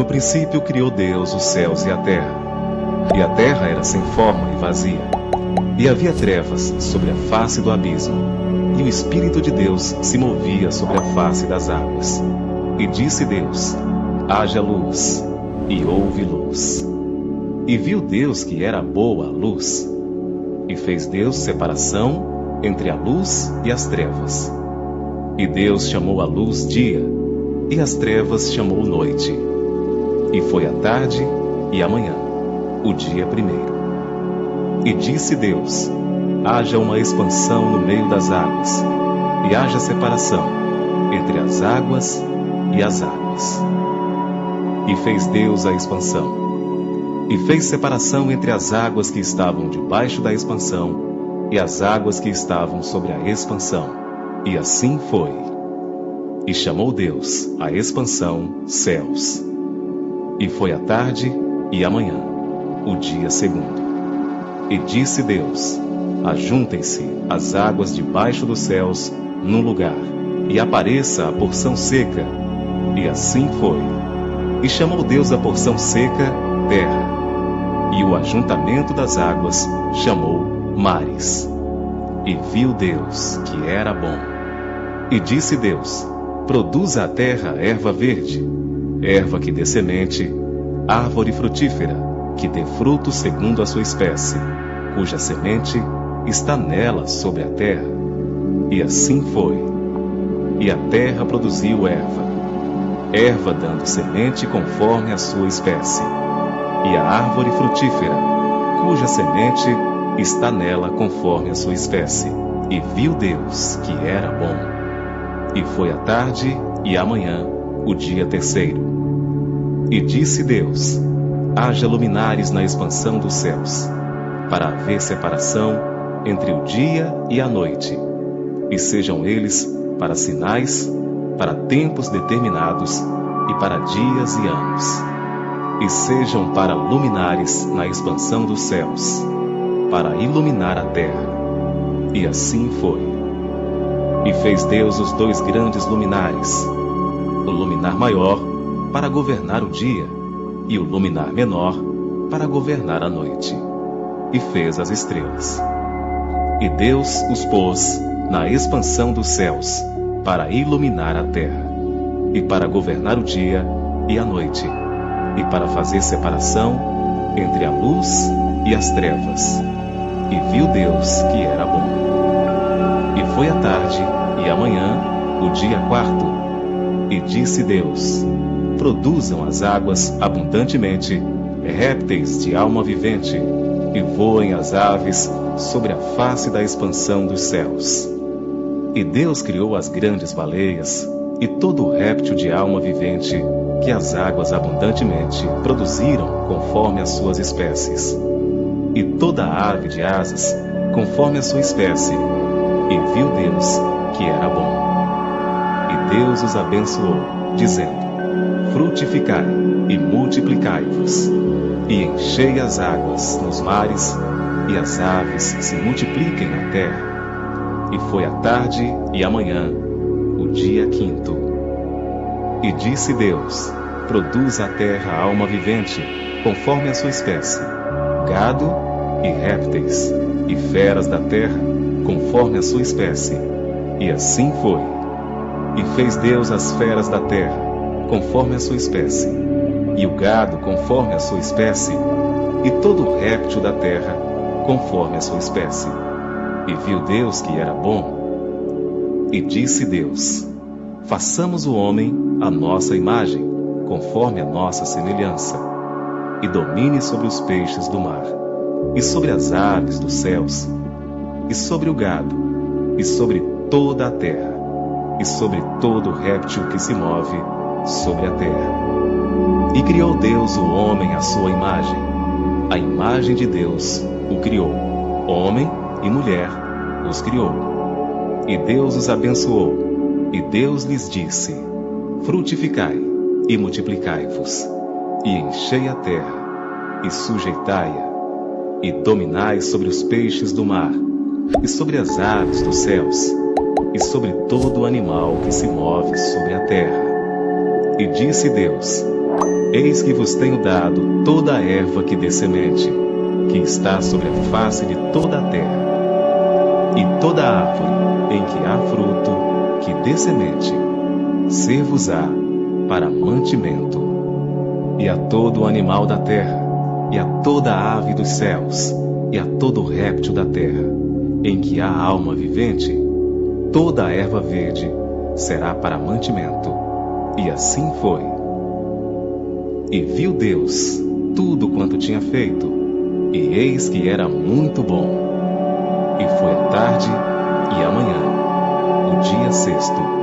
No princípio criou Deus os céus e a terra. E a terra era sem forma e vazia. E havia trevas sobre a face do abismo. E o Espírito de Deus se movia sobre a face das águas. E disse Deus: haja luz. E houve luz. E viu Deus que era boa a luz. E fez Deus separação entre a luz e as trevas. E Deus chamou a luz dia, e as trevas chamou noite. E foi a tarde e a manhã, o dia primeiro. E disse Deus: haja uma expansão no meio das águas, e haja separação entre as águas e as águas. E fez Deus a expansão. E fez separação entre as águas que estavam debaixo da expansão e as águas que estavam sobre a expansão. E assim foi. E chamou Deus a expansão céus. E foi a tarde e a manhã, o dia segundo. E disse Deus: ajuntem-se as águas debaixo dos céus num lugar, e apareça a porção seca. E assim foi. E chamou Deus a porção seca terra, e o ajuntamento das águas chamou mares. E viu Deus que era bom. E disse Deus: produza a terra erva verde, erva que dê semente, árvore frutífera, que dê fruto segundo a sua espécie, cuja semente está nela sobre a terra. E assim foi. E a terra produziu erva dando semente conforme a sua espécie, e a árvore frutífera, cuja semente está nela conforme a sua espécie. E viu Deus que era bom. E foi a tarde e a manhã, o dia terceiro. E disse Deus: haja luminares na expansão dos céus, para haver separação entre o dia e a noite, e sejam eles para sinais, para tempos determinados, e para dias e anos. E sejam para luminares na expansão dos céus, para iluminar a terra. E assim foi. E fez Deus os dois grandes luminares, o luminar maior para governar o dia, e o luminar menor para governar a noite. E fez as estrelas. E Deus os pôs na expansão dos céus, para iluminar a terra, e para governar o dia e a noite, e para fazer separação entre a luz e as trevas. E viu Deus que era bom. E foi a tarde e a manhã, o dia quarto. E disse Deus: produzam as águas abundantemente répteis de alma vivente, e voem as aves sobre a face da expansão dos céus. E Deus criou as grandes baleias, e todo réptil de alma vivente, que as águas abundantemente produziram conforme as suas espécies, e toda ave de asas conforme a sua espécie. E viu Deus que era bom. E Deus os abençoou, dizendo: frutificai e multiplicai-vos, e enchei as águas nos mares, e as aves se multipliquem na terra. E foi a tarde e a manhã, o dia quinto. E disse Deus: produza a terra alma vivente, conforme a sua espécie, gado e répteis, e feras da terra, conforme a sua espécie. E assim foi. E fez Deus as feras da terra, conforme a sua espécie, e o gado conforme a sua espécie, e todo o réptil da terra, conforme a sua espécie. E viu Deus que era bom. E disse Deus: façamos o homem à nossa imagem, conforme a nossa semelhança, e domine sobre os peixes do mar, e sobre as aves dos céus, e sobre o gado, e sobre toda a terra, e sobre todo réptil que se move sobre a terra. E criou Deus o homem à sua imagem. A imagem de Deus o criou. Homem e mulher os criou. E Deus os abençoou. E Deus lhes disse: frutificai e multiplicai-vos, e enchei a terra, e sujeitai-a, e dominai sobre os peixes do mar, e sobre as aves dos céus, e sobre todo animal que se move sobre a terra. E disse Deus: Eis que vos tenho dado toda a erva que dê semente, que está sobre a face de toda a terra, e toda árvore em que há fruto, que dê semente, ser-vos-á para mantimento. E a todo animal da terra, e a toda ave dos céus, e a todo réptil da terra, em que há alma vivente, toda a erva verde será para mantimento. E assim foi. E viu Deus tudo quanto tinha feito, e eis que era muito bom. E foi a tarde e a manhã, o dia sexto.